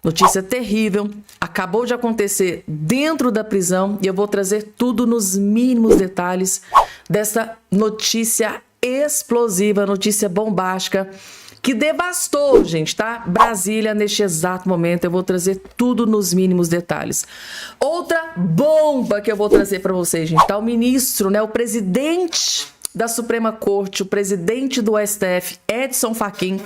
Notícia terrível, acabou de acontecer dentro da prisão e eu vou trazer tudo nos mínimos detalhes dessa notícia explosiva, notícia bombástica, que devastou, gente, tá? Brasília neste exato momento. Eu vou trazer tudo nos mínimos detalhes. Outra bomba que eu vou trazer para vocês, gente, tá? O ministro, né, o presidente da Suprema Corte, o presidente do STF, Edson Fachin,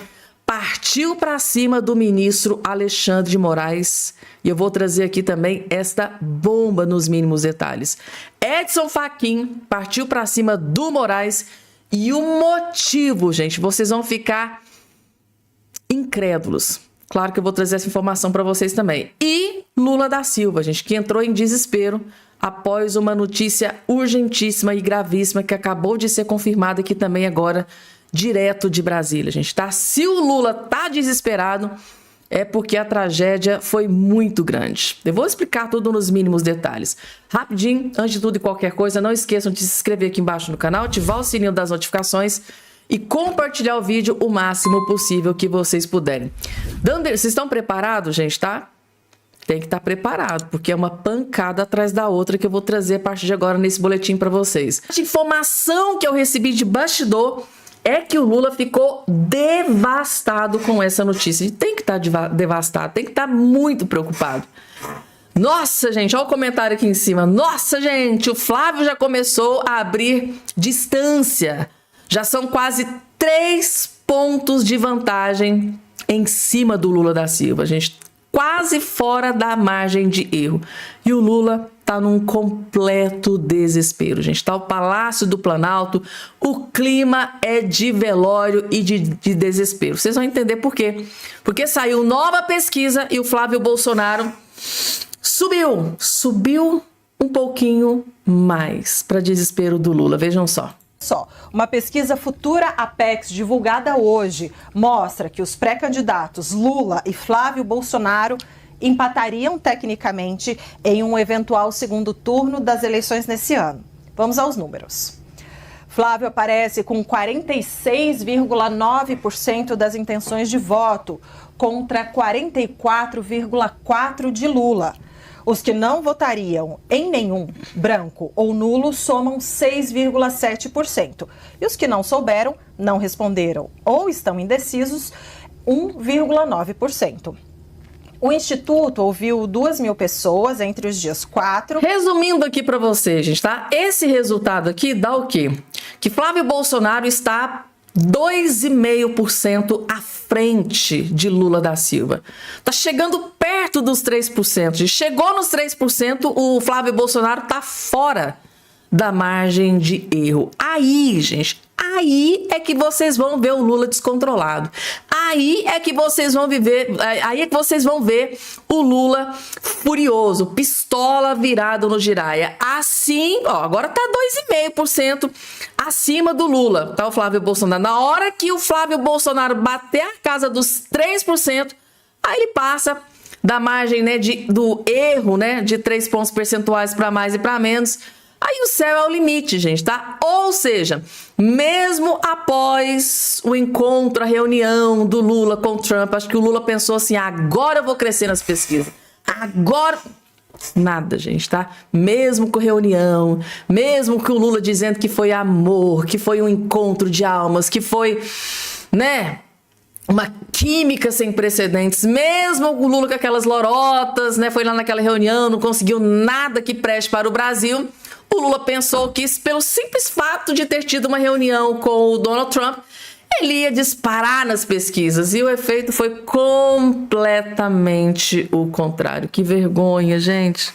partiu para cima do ministro Alexandre de Moraes. E eu vou trazer aqui também esta bomba nos mínimos detalhes. Edson Fachin partiu para cima do Moraes e o motivo, gente, vocês vão ficar incrédulos. Claro que eu vou trazer essa informação para vocês também. E Lula da Silva, gente, que entrou em desespero após uma notícia urgentíssima e gravíssima que acabou de ser confirmada aqui também agora, direto de Brasília, gente, tá? Se o Lula tá desesperado, é porque a tragédia foi muito grande. Eu vou explicar tudo nos mínimos detalhes. Rapidinho, antes de tudo e qualquer coisa, não esqueçam de se inscrever aqui embaixo no canal, ativar o sininho das notificações e compartilhar o vídeo o máximo possível que vocês puderem. Vocês estão preparados, gente, tá? Tem que estar preparado, porque é uma pancada atrás da outra que eu vou trazer a partir de agora nesse boletim para vocês. A informação que eu recebi de bastidor é que o Lula ficou devastado com essa notícia. Ele tem que estar devastado, tem que estar muito preocupado. Nossa, gente, olha o comentário aqui em cima. Nossa, gente, o Flávio já começou a abrir distância. Já são quase 3 pontos de vantagem em cima do Lula da Silva, gente. Quase fora da margem de erro. E o Lula tá num completo desespero, gente. Tá o Palácio do Planalto, o clima é de velório e de desespero. Vocês vão entender por quê. Porque saiu nova pesquisa e o Flávio Bolsonaro subiu um pouquinho mais para desespero do Lula. Vejam só. Uma pesquisa Futura Apex divulgada hoje mostra que os pré-candidatos Lula e Flávio Bolsonaro empatariam tecnicamente em um eventual segundo turno das eleições nesse ano. Vamos aos números. Flávio aparece com 46,9% das intenções de voto contra 44,4% de Lula. Os que não votariam em nenhum, branco ou nulo, somam 6,7%. E os que não souberam, não responderam ou estão indecisos, 1,9%. O Instituto ouviu 2.000 pessoas entre os dias 4... Resumindo aqui para vocês, gente, tá? Esse resultado aqui dá o quê? Que Flávio Bolsonaro está 2,5% à frente de Lula da Silva. Tá chegando perto dos 3%. Chegou nos 3%, o Flávio Bolsonaro tá fora da margem de erro. Aí, gente, aí é que vocês vão ver o Lula descontrolado. Aí é que vocês vão ver o Lula furioso, pistola virado no giraia. Assim, ó, agora tá 2,5% acima do Lula, tá, o Flávio Bolsonaro. Na hora que o Flávio Bolsonaro bater a casa dos 3%, aí ele passa da margem, né, do erro, né, de 3 pontos percentuais para mais e para menos. Aí o céu é o limite, gente, tá? Ou seja, mesmo após o encontro, a reunião do Lula com o Trump, acho que o Lula pensou assim, agora eu vou crescer nas pesquisas. Agora... Nada, gente, tá? Mesmo com reunião, mesmo com o Lula dizendo que foi amor, que foi um encontro de almas, que foi, né, uma química sem precedentes, mesmo o Lula com aquelas lorotas, né, foi lá naquela reunião, não conseguiu nada que preste para o Brasil, o Lula pensou que pelo simples fato de ter tido uma reunião com o Donald Trump, ele ia disparar nas pesquisas e o efeito foi completamente o contrário. Que vergonha, gente.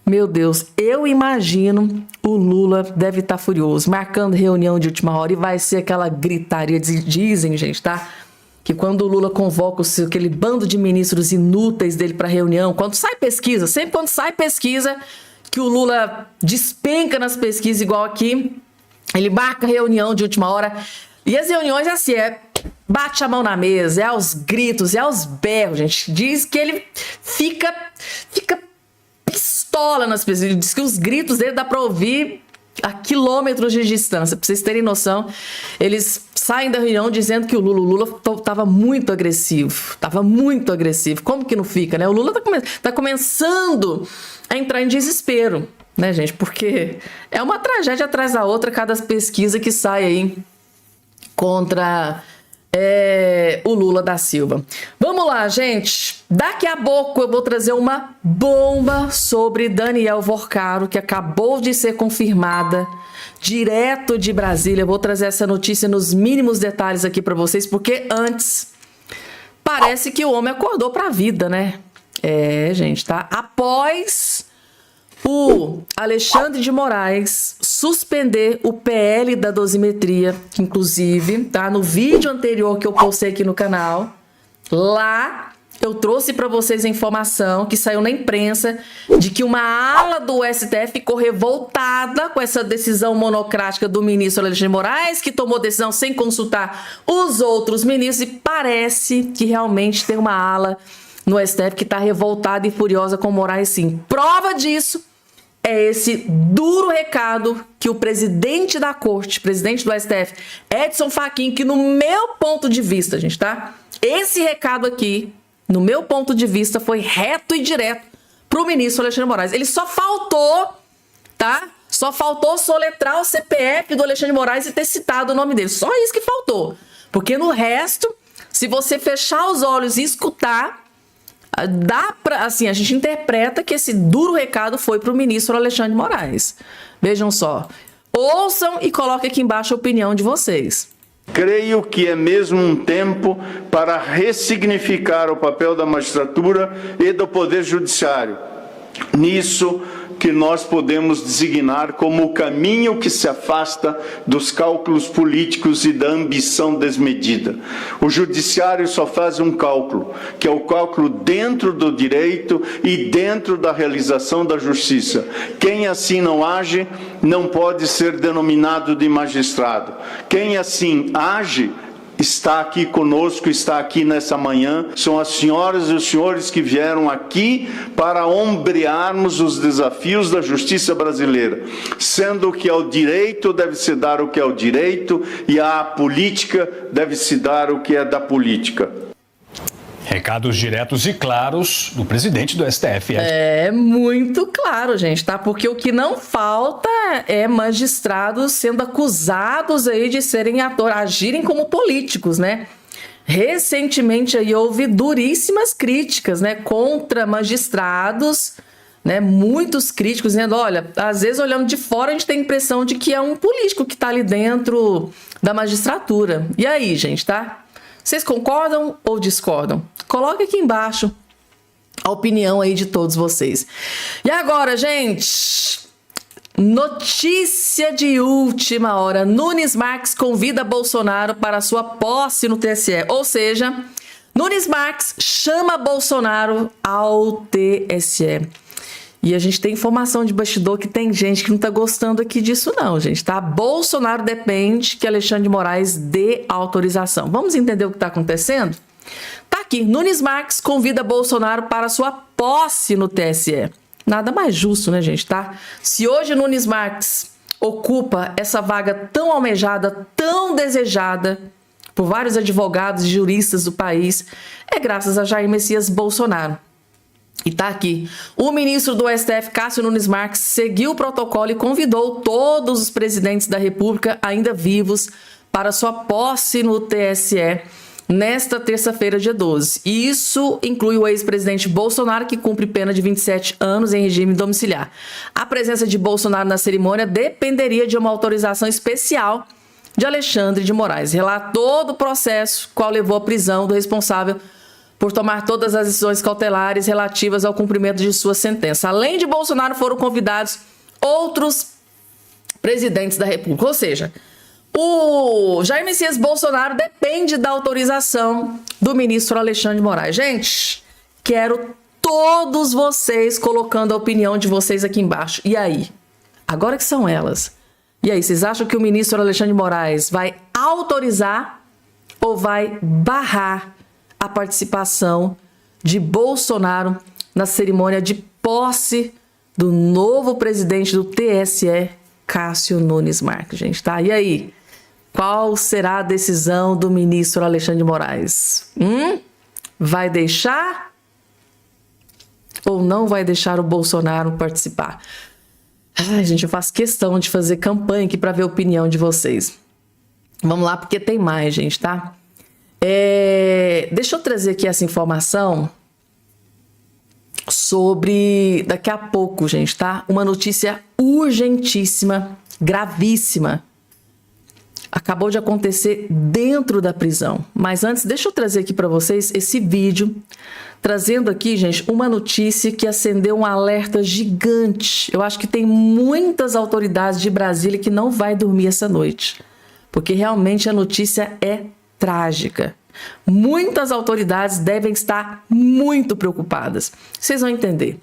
Meu Deus, eu imagino o Lula deve estar furioso, marcando reunião de última hora e vai ser aquela gritaria. Dizem, gente, tá? Que quando o Lula convoca aquele bando de ministros inúteis dele para reunião, quando sai pesquisa, sempre quando sai pesquisa, que o Lula despenca nas pesquisas igual aqui, ele marca reunião de última hora. E as reuniões assim, bate a mão na mesa, é aos gritos, é aos berros, gente. Diz que ele fica pistola nas pesquisas, diz que os gritos dele dá pra ouvir a quilômetros de distância. Para vocês terem noção, eles saem da reunião dizendo que o Lula estava muito agressivo. Estava muito agressivo. Como que não fica, né? O Lula tá começando a entrar em desespero, né, gente? Porque é uma tragédia atrás da outra, cada pesquisa que sai aí contra o Lula da Silva. Vamos lá, gente. Daqui a pouco eu vou trazer uma bomba sobre Daniel Vorcaro, que acabou de ser confirmada direto de Brasília. Eu vou trazer essa notícia nos mínimos detalhes aqui para vocês, porque antes parece que o homem acordou para a vida, né? Gente, tá? Após o Alexandre de Moraes suspender o PL da dosimetria, que inclusive, tá? No vídeo anterior que eu postei aqui no canal, lá eu trouxe para vocês a informação que saiu na imprensa de que uma ala do STF ficou revoltada com essa decisão monocrática do ministro Alexandre de Moraes, que tomou decisão sem consultar os outros ministros, e parece que realmente tem uma ala no STF que está revoltada e furiosa com Moraes, sim. Prova disso é esse duro recado que o presidente da corte, presidente do STF, Edson Fachin, que no meu ponto de vista, gente, tá? Esse recado aqui, no meu ponto de vista, foi reto e direto pro ministro Alexandre de Moraes. Ele só faltou, tá? Só faltou soletrar o CPF do Alexandre de Moraes e ter citado o nome dele. Só isso que faltou. Porque no resto, se você fechar os olhos e escutar, dá pra, assim, a gente interpreta que esse duro recado foi para o ministro Alexandre de Moraes. Vejam só. Ouçam e coloquem aqui embaixo a opinião de vocês. Creio que é mesmo um tempo para ressignificar o papel da magistratura e do Poder Judiciário. Nisso que nós podemos designar como o caminho que se afasta dos cálculos políticos e da ambição desmedida. O judiciário só faz um cálculo, que é o cálculo dentro do direito e dentro da realização da justiça. Quem assim não age não pode ser denominado de magistrado. Quem assim age está aqui conosco, está aqui nessa manhã, são as senhoras e os senhores que vieram aqui para ombrearmos os desafios da justiça brasileira, sendo que ao direito deve-se dar o que é o direito e à política deve-se dar o que é da política. Recados diretos e claros do presidente do STF. É muito claro, gente, tá? Porque o que não falta é magistrados sendo acusados aí de agirem como políticos, né? Recentemente aí houve duríssimas críticas, né, contra magistrados, né? Muitos críticos dizendo, olha, às vezes olhando de fora a gente tem a impressão de que é um político que tá ali dentro da magistratura. E aí, gente, tá? Vocês concordam ou discordam? Coloque aqui embaixo a opinião aí de todos vocês. E agora, gente, notícia de última hora. Nunes Marques convida Bolsonaro para sua posse no TSE. Ou seja, Nunes Marques chama Bolsonaro ao TSE. E a gente tem informação de bastidor que tem gente que não tá gostando aqui disso não, gente, tá? Bolsonaro depende que Alexandre de Moraes dê autorização. Vamos entender o que tá acontecendo? Tá aqui, Nunes Marques convida Bolsonaro para sua posse no TSE. Nada mais justo, né, gente, tá? Se hoje Nunes Marques ocupa essa vaga tão almejada, tão desejada por vários advogados e juristas do país, é graças a Jair Messias Bolsonaro. E tá aqui, o ministro do STF, Cássio Nunes Marques, seguiu o protocolo e convidou todos os presidentes da República ainda vivos para sua posse no TSE nesta terça-feira, dia 12. E isso inclui o ex-presidente Bolsonaro, que cumpre pena de 27 anos em regime domiciliar. A presença de Bolsonaro na cerimônia dependeria de uma autorização especial de Alexandre de Moraes. Relatou do processo, qual levou à prisão do responsável por tomar todas as decisões cautelares relativas ao cumprimento de sua sentença. Além de Bolsonaro, foram convidados outros presidentes da República. Ou seja, o Jair Messias Bolsonaro depende da autorização do ministro Alexandre de Moraes. Gente, quero todos vocês colocando a opinião de vocês aqui embaixo. E aí? Agora que são elas. E aí, vocês acham que o ministro Alexandre de Moraes vai autorizar ou vai barrar a participação de Bolsonaro na cerimônia de posse do novo presidente do TSE, Cássio Nunes Marques, gente, tá? E aí? Qual será a decisão do ministro Alexandre de Moraes? Vai deixar ou não vai deixar o Bolsonaro participar? Ai, gente, eu faço questão de fazer campanha aqui para ver a opinião de vocês. Vamos lá, porque tem mais, gente, tá? Deixa eu trazer aqui essa informação sobre, daqui a pouco, gente, tá? Uma notícia urgentíssima, gravíssima. Acabou de acontecer dentro da prisão. Mas antes, deixa eu trazer aqui para vocês esse vídeo, trazendo aqui, gente, uma notícia que acendeu um alerta gigante. Eu acho que tem muitas autoridades de Brasília que não vai dormir essa noite, porque realmente a notícia é trágica. Muitas autoridades devem estar muito preocupadas. Vocês vão entender.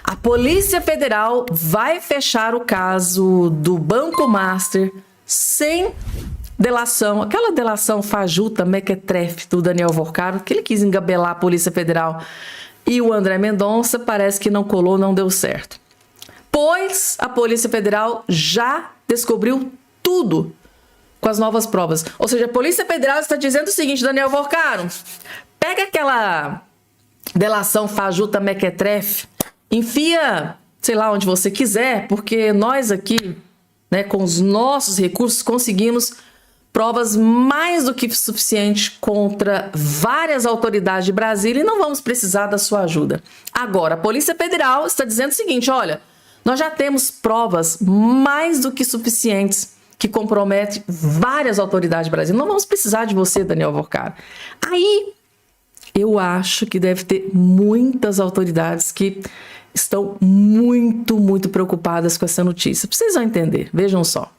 A Polícia Federal vai fechar o caso do Banco Master sem delação, aquela delação fajuta, mequetrefe do Daniel Vorcaro, que ele quis engabelar a Polícia Federal e o André Mendonça, parece que não colou, não deu certo. Pois a Polícia Federal já descobriu tudo com as novas provas. Ou seja, a Polícia Federal está dizendo o seguinte: Daniel Vorcaro, pega aquela delação fajuta mequetrefe, enfia, sei lá, onde você quiser, porque nós aqui, né, com os nossos recursos, conseguimos provas mais do que suficientes contra várias autoridades de Brasília e não vamos precisar da sua ajuda. Agora, a Polícia Federal está dizendo o seguinte: olha, nós já temos provas mais do que suficientes que comprometem várias autoridades de Brasília. Não vamos precisar de você, Daniel Vorcaro. Aí, eu acho que deve ter muitas autoridades que estão muito preocupadas com essa notícia. Vocês vão entender, vejam só.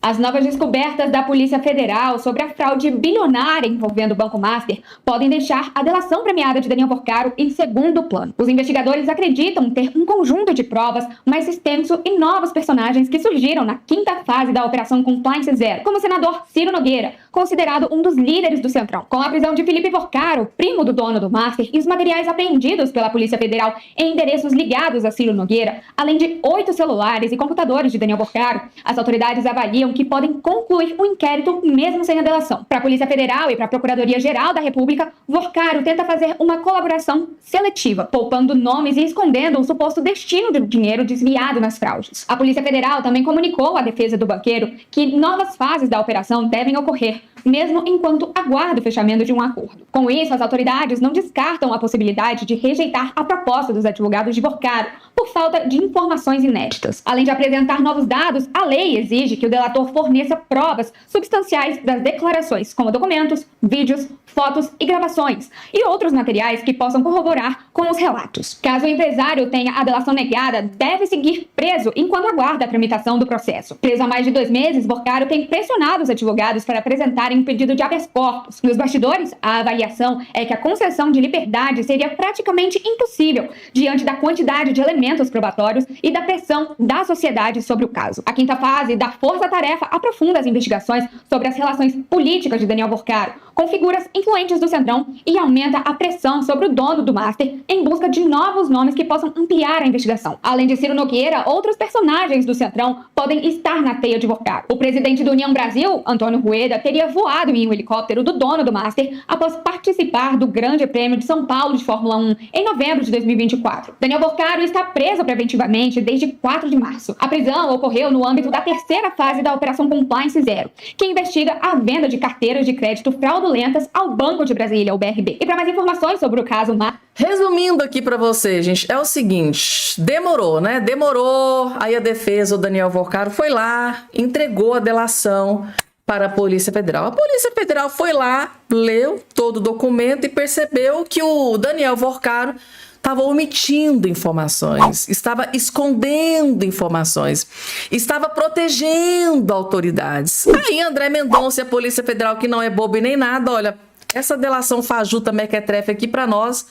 As novas descobertas da Polícia Federal sobre a fraude bilionária envolvendo o Banco Master podem deixar a delação premiada de Daniel Vorcaro em segundo plano. Os investigadores acreditam ter um conjunto de provas mais extenso e novos personagens que surgiram na quinta fase da Operação Compliance Zero, como o senador Ciro Nogueira, considerado um dos líderes do Centrão. Com a prisão de Felipe Vorcaro, primo do dono do Master, e os materiais apreendidos pela Polícia Federal em endereços ligados a Ciro Nogueira, além de 8 celulares e computadores de Daniel Vorcaro, as autoridades avaliam que podem concluir o inquérito mesmo sem a delação. Para a Polícia Federal e para a Procuradoria-Geral da República, Vorcaro tenta fazer uma colaboração seletiva, poupando nomes e escondendo o suposto destino do dinheiro desviado nas fraudes. A Polícia Federal também comunicou à defesa do banqueiro que novas fases da operação devem ocorrer, mesmo enquanto aguarda o fechamento de um acordo. Com isso, as autoridades não descartam a possibilidade de rejeitar a proposta dos advogados de Vorcaro por falta de informações inéditas. Além de apresentar novos dados, a lei exige que o delator forneça provas substanciais das declarações, como documentos, vídeos, fotos e gravações, e outros materiais que possam corroborar com os relatos. Caso o empresário tenha a delação negada, deve seguir preso enquanto aguarda a tramitação do processo. Preso há mais de 2 meses, Vorcaro tem pressionado os advogados para apresentarem um pedido de habeas corpus. Nos bastidores, a avaliação é que a concessão de liberdade seria praticamente impossível diante da quantidade de elementos probatórios e da pressão da sociedade sobre o caso. A quinta fase da Força-Tarefa aprofunda as investigações sobre as relações políticas de Daniel Vorcaro com figuras influentes do Centrão e aumenta a pressão sobre o dono do Master em busca de novos nomes que possam ampliar a investigação. Além de Ciro Nogueira, outros personagens do Centrão podem estar na teia de Vorcaro. O presidente do União Brasil, Antônio Rueda, teria voado em um helicóptero do dono do Master após participar do Grande Prêmio de São Paulo de Fórmula 1 em novembro de 2024. Daniel Vorcaro está preso preventivamente desde 4 de março. A prisão ocorreu no âmbito da terceira fase da Operação Compliance Zero, que investiga a venda de carteiras de crédito fraudulentas ao Banco de Brasília, o BRB. E para mais informações sobre o caso Resumindo aqui para você, gente, é o seguinte: demorou, né? Demorou. Aí a defesa, o Daniel Vorcaro, foi lá, entregou a delação para a Polícia Federal. A Polícia Federal foi lá, leu todo o documento e percebeu que o Daniel Vorcaro estava omitindo informações, estava escondendo informações, estava protegendo autoridades. Aí André Mendonça e a Polícia Federal, que não é bobo e nem nada, olha, essa delação fajuta mequetrefe aqui para nós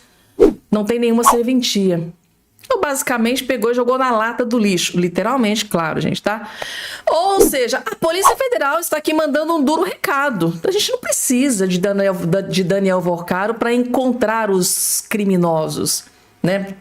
não tem nenhuma serventia. Então, basicamente, pegou e jogou na lata do lixo. Literalmente, claro, gente, tá? Ou seja, a Polícia Federal está aqui mandando um duro recado. A gente não precisa de Daniel Vorcaro para encontrar os criminosos, né?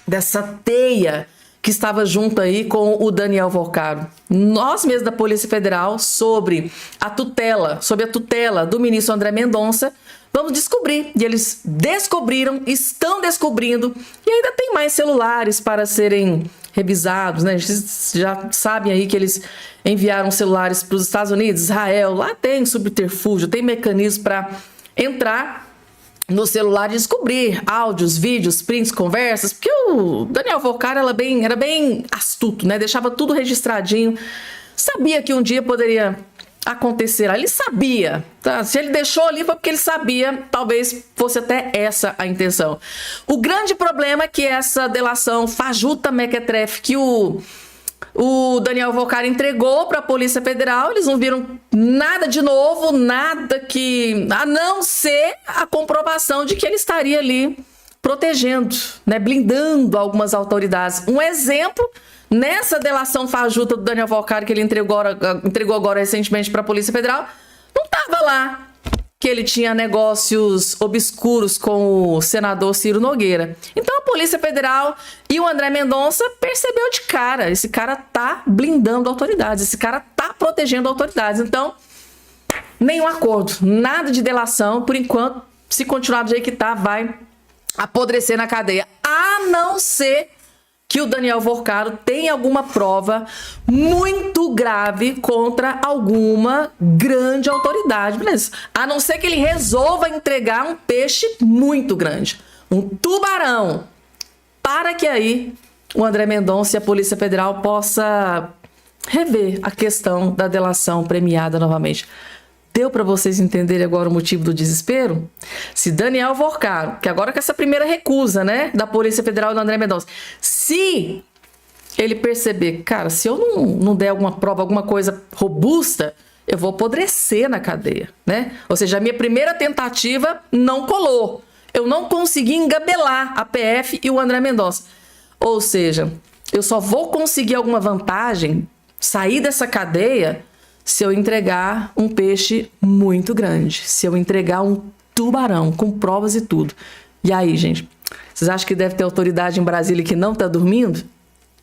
Dessa teia que estava junto aí com o Daniel Vorcaro. Nós mesmos da Polícia Federal, sobre a tutela do ministro André Mendonça, vamos descobrir. E eles descobriram, estão descobrindo, e ainda tem mais celulares para serem revisados, né? Vocês já sabem aí que eles enviaram celulares para os Estados Unidos, Israel, lá tem subterfúgio, tem mecanismo para entrar no celular e descobrir áudios, vídeos, prints, conversas, porque o Daniel Vorcaro era bem astuto, né? Deixava tudo registradinho, sabia que um dia poderia acontecer. Ele sabia, tá? Se ele deixou ali foi porque ele sabia, talvez fosse até essa a intenção. O grande problema é que essa delação fajuta mequetrefe que o Daniel Vorcaro entregou para a Polícia Federal, eles não viram nada de novo, nada que, a não ser a comprovação de que ele estaria ali protegendo, né, blindando algumas autoridades. Um exemplo, nessa delação fajuta do Daniel Vorcaro que ele entregou agora recentemente para a Polícia Federal, não estava lá que ele tinha negócios obscuros com o senador Ciro Nogueira. Então a Polícia Federal e o André Mendonça percebeu de cara, esse cara tá blindando autoridades, esse cara tá protegendo autoridades. Então, nenhum acordo, nada de delação, por enquanto, se continuar do jeito que tá, vai apodrecer na cadeia, a não ser que o Daniel Vorcaro tenha alguma prova muito grave contra alguma grande autoridade, beleza? A não ser que ele resolva entregar um peixe muito grande, um tubarão, para que aí o André Mendonça e a Polícia Federal possa rever a questão da delação premiada novamente. Deu para vocês entenderem agora o motivo do desespero? Se Daniel Vorcaro, que agora com essa primeira recusa, né, da Polícia Federal e do André Mendonça, se ele perceber, cara, se eu não der alguma prova, alguma coisa robusta, eu vou apodrecer na cadeia, né? Ou seja, a minha primeira tentativa não colou. Eu não consegui engabelar a PF e o André Mendonça. Ou seja, eu só vou conseguir alguma vantagem, sair dessa cadeia, se eu entregar um peixe muito grande, se eu entregar um tubarão com provas e tudo. E aí, gente, vocês acham que deve ter autoridade em Brasília que não tá dormindo?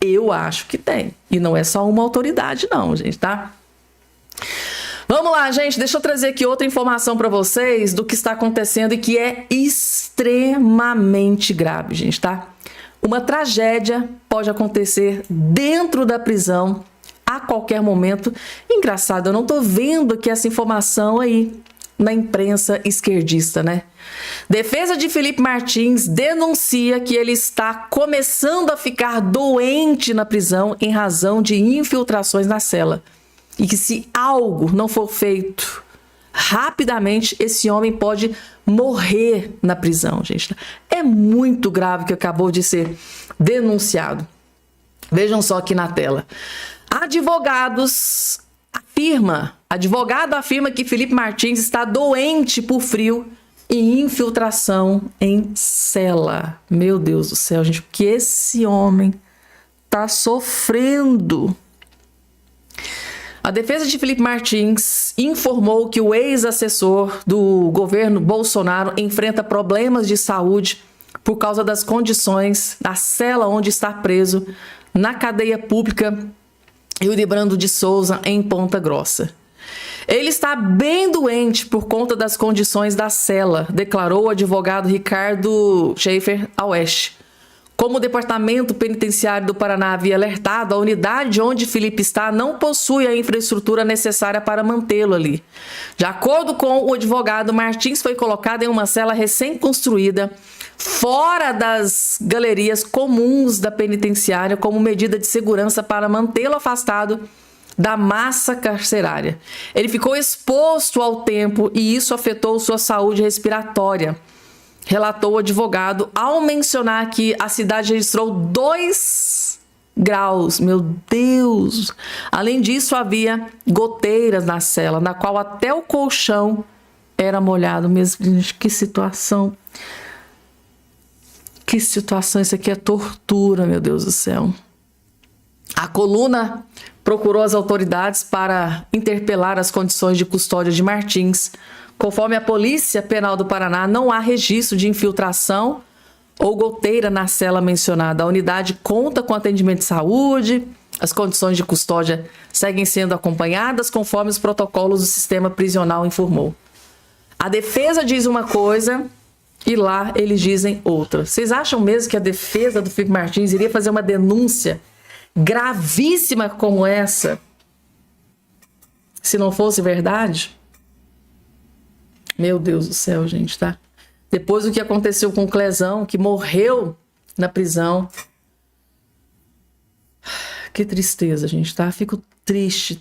Eu acho que tem. E não é só uma autoridade não, gente, tá? Vamos lá, gente, deixa eu trazer aqui outra informação para vocês do que está acontecendo e que é extremamente grave, gente, tá? Uma tragédia pode acontecer dentro da prisão a qualquer momento. Engraçado, eu não tô vendo aqui essa informação aí na imprensa esquerdista, né? Defesa de Felipe Martins denuncia que ele está começando a ficar doente na prisão em razão de infiltrações na cela. E que se algo não for feito rapidamente, esse homem pode morrer na prisão, gente. É muito grave o que acabou de ser denunciado. Vejam só aqui na tela. Advogado afirma que Felipe Martins está doente por frio e infiltração em cela. Meu Deus do céu, gente, o que esse homem está sofrendo? A defesa de Felipe Martins informou que o ex-assessor do governo Bolsonaro enfrenta problemas de saúde por causa das condições da cela onde está preso na cadeia pública Hildebrando de Souza, em Ponta Grossa. Ele está bem doente por conta das condições da cela, declarou o advogado Ricardo Schaefer ao Oeste. Como o Departamento Penitenciário do Paraná havia alertado, a unidade onde Felipe está não possui a infraestrutura necessária para mantê-lo ali. De acordo com o advogado, Martins foi colocado em uma cela recém-construída, fora das galerias comuns da penitenciária, como medida de segurança para mantê-lo afastado da massa carcerária. Ele ficou exposto ao tempo e isso afetou sua saúde respiratória, relatou o advogado, ao mencionar que a cidade registrou 2 graus. Meu Deus! Além disso, havia goteiras na cela, na qual até o colchão era molhado mesmo. Que situação! Que situação! Isso aqui é tortura, meu Deus do céu. A coluna procurou as autoridades para interpelar as condições de custódia de Martins. Conforme a Polícia Penal do Paraná, não há registro de infiltração ou goteira na cela mencionada. A unidade conta com atendimento de saúde, as condições de custódia seguem sendo acompanhadas conforme os protocolos do sistema prisional informou. A defesa diz uma coisa e lá eles dizem outra. Vocês acham mesmo que a defesa do Felipe Martins iria fazer uma denúncia gravíssima como essa se não fosse verdade? Meu Deus do céu, gente, tá? Depois do que aconteceu com o Clezão, que morreu na prisão. Que tristeza, gente, tá? Fico triste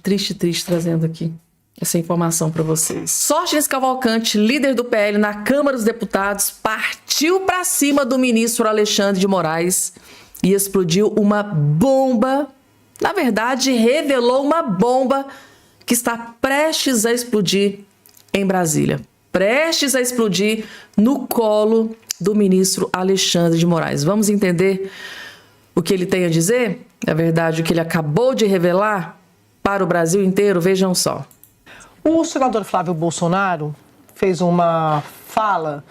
trazendo aqui essa informação para vocês. Sóstenes Cavalcante, líder do PL na Câmara dos Deputados, partiu para cima do ministro Alexandre de Moraes e explodiu uma bomba. Na verdade, revelou uma bomba que está prestes a explodir em Brasília. Prestes a explodir no colo do ministro Alexandre de Moraes. Vamos entender o que ele tem a dizer? Na verdade, o que ele acabou de revelar para o Brasil inteiro, vejam só. O senador Flávio Bolsonaro fez uma fala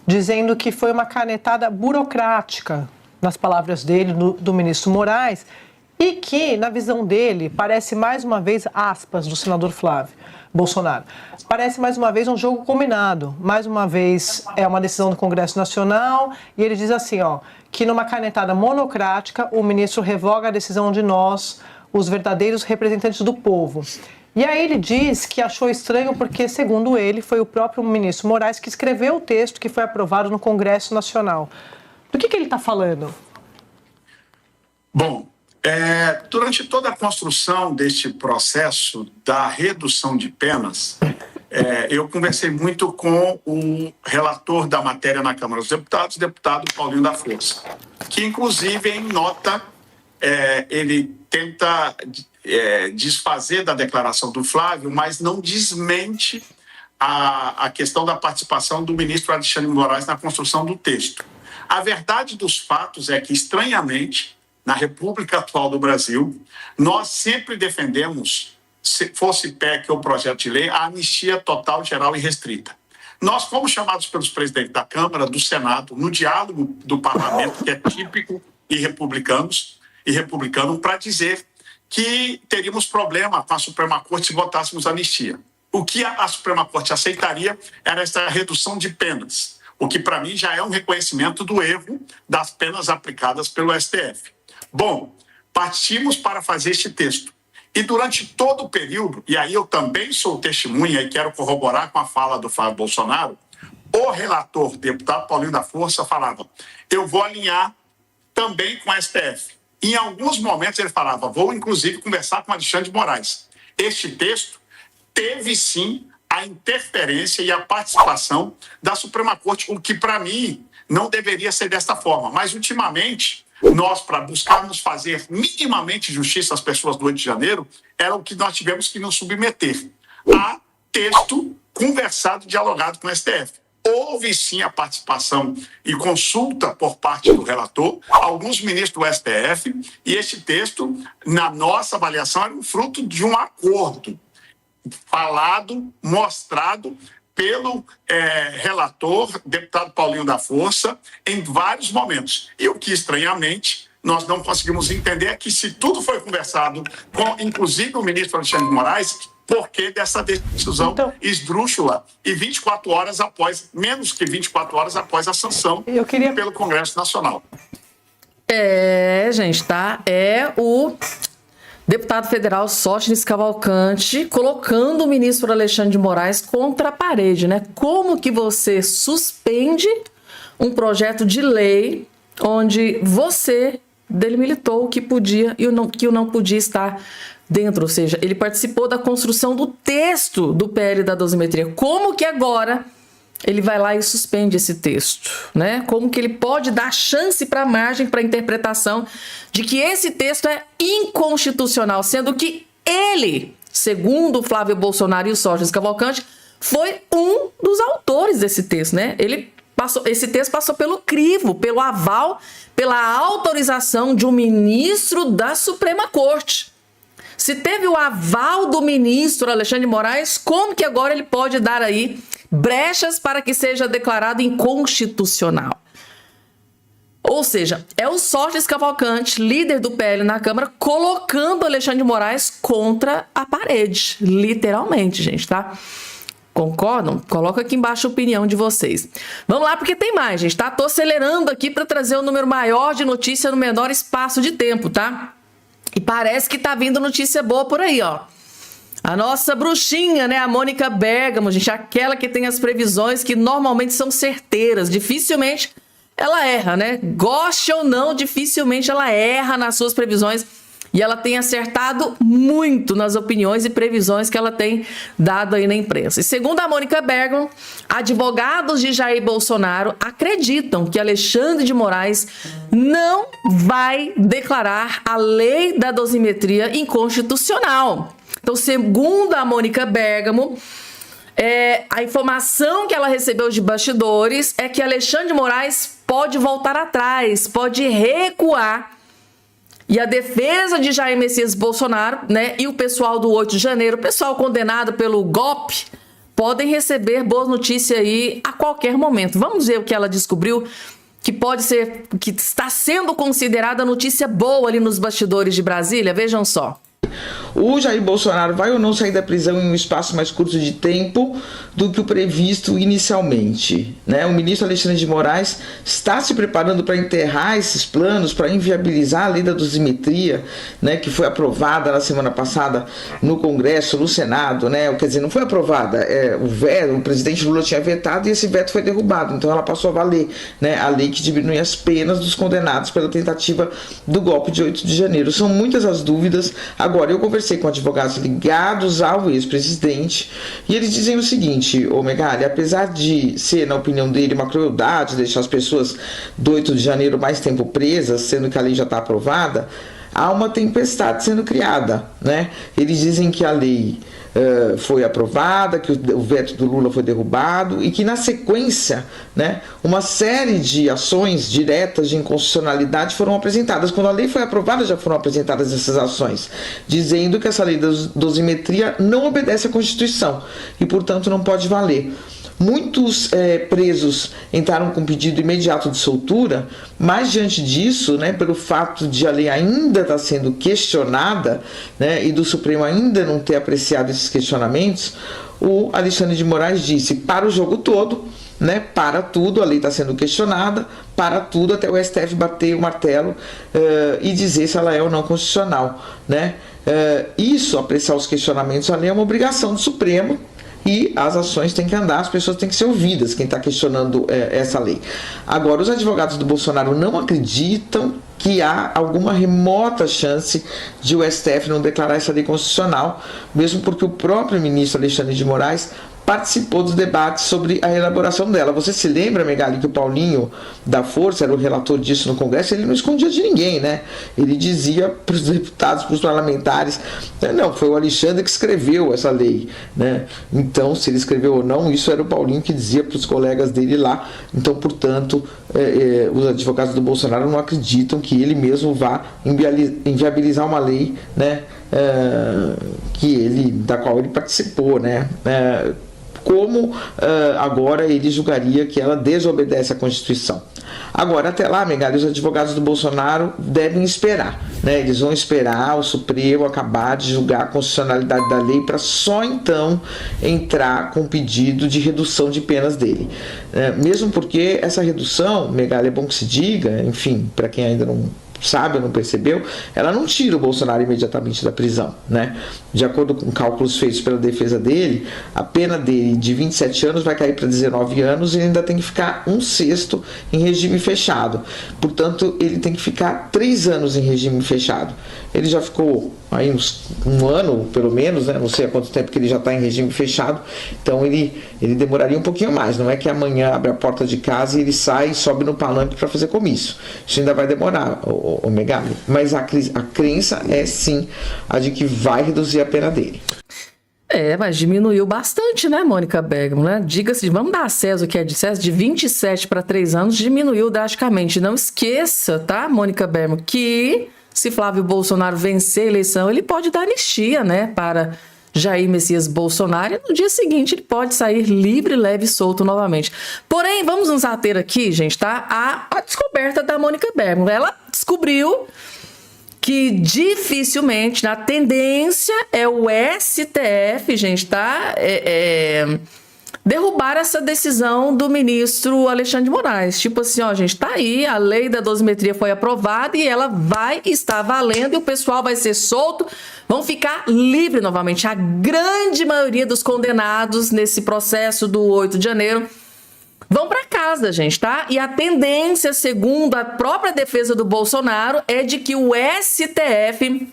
dizendo que foi uma canetada burocrática, nas palavras dele, do ministro Moraes, e que, na visão dele, parece mais uma vez, aspas, do senador Flávio Bolsonaro, parece mais uma vez um jogo combinado, mais uma vez é uma decisão do Congresso Nacional, e ele diz assim, ó, que numa canetada monocrática o ministro revoga a decisão de nós, os verdadeiros representantes do povo. E aí ele diz que achou estranho porque, segundo ele, foi o próprio ministro Moraes que escreveu o texto que foi aprovado no Congresso Nacional. Do que ele está falando? Bom, durante toda a construção deste processo da redução de penas, eu conversei muito com o relator da matéria na Câmara dos Deputados, o deputado Paulinho da Força, que, inclusive, em nota, ele tenta desfazer da declaração do Flávio, mas não desmente a questão da participação do ministro Alexandre de Moraes na construção do texto. A verdade dos fatos é que, estranhamente, na República atual do Brasil, nós sempre defendemos, se fosse PEC ou projeto de lei, a anistia total, geral e restrita. Nós fomos chamados pelos presidentes da Câmara, do Senado, no diálogo do parlamento, que é típico e republicano, para dizer que teríamos problema com a Suprema Corte se votássemos anistia. O que a Suprema Corte aceitaria era essa redução de penas, o que para mim já é um reconhecimento do erro das penas aplicadas pelo STF. Bom, partimos para fazer este texto. E durante todo o período, e aí eu também sou testemunha e quero corroborar com a fala do Flávio Bolsonaro, o relator, deputado Paulinho da Força, falava, eu vou alinhar também com a STF. Em alguns momentos ele falava, vou inclusive conversar com Alexandre de Moraes. Este texto teve sim a interferência e a participação da Suprema Corte, o que para mim não deveria ser desta forma. Mas ultimamente, nós, para buscarmos fazer minimamente justiça às pessoas do 8 de janeiro, era o que nós tivemos que nos submeter a texto conversado, dialogado com o STF. Houve sim a participação e consulta por parte do relator, alguns ministros do STF, e este texto, na nossa avaliação, era um fruto de um acordo falado, mostrado pelo relator, deputado Paulinho da Força, em vários momentos. E o que, estranhamente, nós não conseguimos entender é que se tudo foi conversado com, inclusive, o ministro Alexandre de Moraes, por que dessa decisão esdrúxula e 24 horas após, menos que 24 horas após a sanção pelo Congresso Nacional. Gente, tá? É o deputado federal Sóstenes Cavalcante colocando o ministro Alexandre de Moraes contra a parede, né? Como que você suspende um projeto de lei onde você delimitou o que podia e o que não podia estar dentro, ou seja, ele participou da construção do texto do PL da dosimetria. Como que agora ele vai lá e suspende esse texto, né? Como que ele pode dar chance para a margem, para a interpretação de que esse texto é inconstitucional, sendo que ele, segundo o Flávio Bolsonaro e o Sóstenes Cavalcante, foi um dos autores desse texto, né? Esse texto passou pelo crivo, pelo aval, pela autorização de um ministro da Suprema Corte. Se teve o aval do ministro Alexandre de Moraes, como que agora ele pode dar aí brechas para que seja declarado inconstitucional? Ou seja, é o Sócrates Cavalcante, líder do PL na Câmara, colocando Alexandre de Moraes contra a parede. Literalmente, gente, tá? Concordam? Coloca aqui embaixo a opinião de vocês. Vamos lá, porque tem mais, gente, tá? Tô acelerando aqui para trazer um número maior de notícia no menor espaço de tempo, tá? E parece que tá vindo notícia boa por aí, ó. A nossa bruxinha, né? A Mônica Bergamo, gente, aquela que tem as previsões que normalmente são certeiras. Dificilmente ela erra, né? Goste ou não, dificilmente ela erra nas suas previsões. E ela tem acertado muito nas opiniões e previsões que ela tem dado aí na imprensa. E segundo a Mônica Bergamo, advogados de Jair Bolsonaro acreditam que Alexandre de Moraes não vai declarar a lei da dosimetria inconstitucional. Então, segundo a Mônica Bergamo, a informação que ela recebeu de bastidores é que Alexandre de Moraes pode voltar atrás, pode recuar. E a defesa de Jair Messias Bolsonaro, né, e o pessoal do 8 de janeiro, o pessoal condenado pelo golpe, podem receber boas notícias aí a qualquer momento. Vamos ver o que ela descobriu, que pode ser, que está sendo considerada notícia boa ali nos bastidores de Brasília. Vejam só. O Jair Bolsonaro vai ou não sair da prisão em um espaço mais curto de tempo do que o previsto inicialmente, né? O ministro Alexandre de Moraes está se preparando para enterrar esses planos, para inviabilizar a lei da dosimetria, né, que foi aprovada na semana passada no Congresso, no Senado, né? Quer dizer, não foi aprovada, o presidente Lula tinha vetado e esse veto foi derrubado, então ela passou a valer, né? A lei que diminui as penas dos condenados pela tentativa do golpe de 8 de janeiro. São muitas as dúvidas. Agora, eu conversei com advogados ligados ao ex-presidente e eles dizem o seguinte, ô Megali, apesar de ser, na opinião dele, uma crueldade deixar as pessoas do 8 de janeiro mais tempo presas, sendo que a lei já está aprovada, há uma tempestade sendo criada, né? Eles dizem que a lei foi aprovada, que o veto do Lula foi derrubado e que na sequência, né, uma série de ações diretas de inconstitucionalidade foram apresentadas. Quando a lei foi aprovada já foram apresentadas essas ações, dizendo que essa lei da dosimetria não obedece à Constituição e portanto não pode valer. Muitos presos entraram com pedido imediato de soltura, mas diante disso, né, pelo fato de a lei ainda estar sendo questionada, né, e do Supremo ainda não ter apreciado esses questionamentos, o Alexandre de Moraes disse para o jogo todo, né, para tudo, a lei está sendo questionada, para tudo até o STF bater o martelo e dizer se ela é ou não constitucional, né? Isso, apreciar os questionamentos, a lei é uma obrigação do Supremo. E as ações têm que andar, as pessoas têm que ser ouvidas, quem está questionando essa lei. Agora, os advogados do Bolsonaro não acreditam que há alguma remota chance de o STF não declarar essa lei constitucional, mesmo porque o próprio ministro Alexandre de Moraes participou dos debates sobre a elaboração dela. Você se lembra, Megali, que o Paulinho da Força era o relator disso no Congresso? Ele não escondia de ninguém, né? Ele dizia para os deputados, para os parlamentares, não, foi o Alexandre que escreveu essa lei, né? Então, se ele escreveu ou não, isso era o Paulinho que dizia para os colegas dele lá. Então, portanto, os advogados do Bolsonaro não acreditam que ele mesmo vá inviabilizar uma lei, né, da qual ele participou, né? Como agora ele julgaria que ela desobedece à Constituição. Agora, até lá, Megali, os advogados do Bolsonaro devem esperar, né? Eles vão esperar o Supremo acabar de julgar a constitucionalidade da lei para só então entrar com pedido de redução de penas dele. Mesmo porque essa redução, Megali, é bom que se diga, enfim, para quem ainda não sabe ou não percebeu, ela não tira o Bolsonaro imediatamente da prisão, né? De acordo com cálculos feitos pela defesa dele, a pena dele de 27 anos vai cair para 19 anos e ele ainda tem que ficar 1/6 em regime fechado. Portanto, ele tem que ficar 3 anos em regime fechado. Ele já ficou aí um ano, pelo menos, né? Não sei há quanto tempo que ele já está em regime fechado, então ele demoraria um pouquinho mais. Não é que amanhã abre a porta de casa e ele sai e sobe no palanque para fazer comício. Isso ainda vai demorar, o Megali. Mas a crença é sim a de que vai reduzir a pena dele. Mas diminuiu bastante, né, Mônica Bergamo, né? Diga-se, vamos dar a César o que é de César, de 27 para 3 anos, diminuiu drasticamente. Não esqueça, tá, Mônica Bergamo, que se Flávio Bolsonaro vencer a eleição, ele pode dar anistia, né, para Jair Messias Bolsonaro, e no dia seguinte ele pode sair livre, leve e solto novamente. Porém, vamos nos ater aqui, gente, tá? A descoberta da Mônica Bergamo. Ela descobriu que dificilmente, na tendência, é o STF, gente, tá? Derrubar essa decisão do ministro Alexandre de Moraes. Tipo assim, ó, gente, tá aí, a lei da dosimetria foi aprovada e ela vai estar valendo e o pessoal vai ser solto, vão ficar livre novamente. A grande maioria dos condenados nesse processo do 8 de janeiro vão para casa, gente, tá? E a tendência, segundo a própria defesa do Bolsonaro, é de que o STF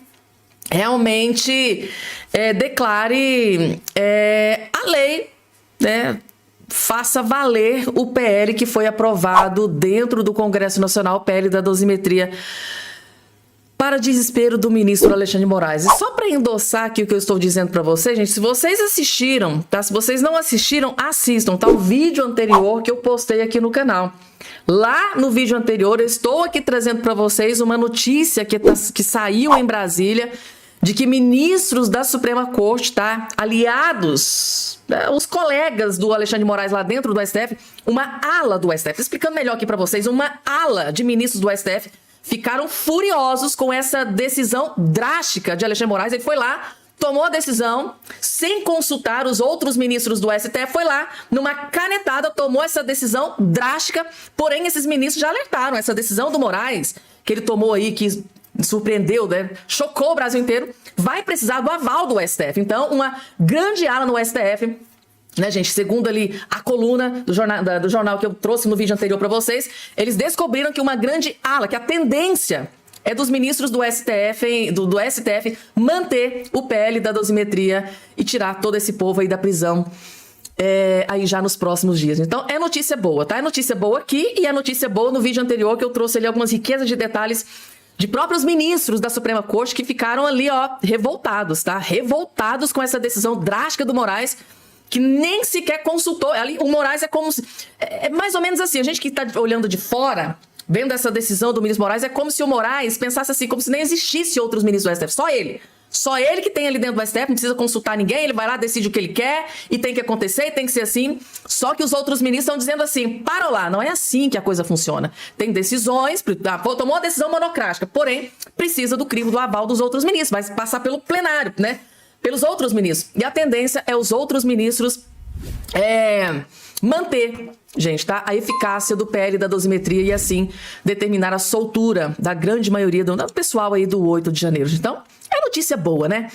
realmente declare a lei, né, faça valer o PL que foi aprovado dentro do Congresso Nacional, o PL da dosimetria, para desespero do ministro Alexandre de Moraes. E só para endossar aqui o que eu estou dizendo para vocês, gente, se vocês assistiram, tá? Se vocês não assistiram, assistam, tá? O vídeo anterior que eu postei aqui no canal. Lá no vídeo anterior, eu estou aqui trazendo para vocês uma notícia que saiu em Brasília, de que ministros da Suprema Corte, tá? Aliados, os colegas do Alexandre de Moraes lá dentro do STF, uma ala do STF, explicando melhor aqui para vocês, uma ala de ministros do STF ficaram furiosos com essa decisão drástica de Alexandre de Moraes. Ele foi lá, tomou a decisão, sem consultar os outros ministros do STF, foi lá, numa canetada, tomou essa decisão drástica, porém esses ministros já alertaram, essa decisão do Moraes, que ele tomou aí, que surpreendeu, né? Chocou o Brasil inteiro, vai precisar do aval do STF. Então, uma grande ala no STF, né, gente, segundo ali a coluna do jornal que eu trouxe no vídeo anterior para vocês, eles descobriram que uma grande ala, que a tendência é dos ministros do STF, do STF manter o PL da dosimetria e tirar todo esse povo aí da prisão aí já nos próximos dias. Então, é notícia boa, tá? É notícia boa aqui e é notícia boa no vídeo anterior que eu trouxe ali algumas riquezas de detalhes de próprios ministros da Suprema Corte que ficaram ali, ó, revoltados, tá? Revoltados com essa decisão drástica do Moraes, que nem sequer consultou. Ali, o Moraes é como se... É mais ou menos assim, a gente que tá olhando de fora, vendo essa decisão do ministro Moraes, é como se o Moraes pensasse assim, como se nem existisse outros ministros do STF, só ele. Só ele que tem ali dentro do STF, não precisa consultar ninguém, ele vai lá, decide o que ele quer, e tem que acontecer, e tem que ser assim. Só que os outros ministros estão dizendo assim, para lá, não é assim que a coisa funciona. Tem decisões, tomou uma decisão monocrática, porém, precisa do crivo do aval dos outros ministros, vai passar pelo plenário, né? Pelos outros ministros. E a tendência é os outros ministros manter, gente, tá? A eficácia do PL da dosimetria e assim determinar a soltura da grande maioria do pessoal aí do 8 de janeiro. Então, é notícia boa, né?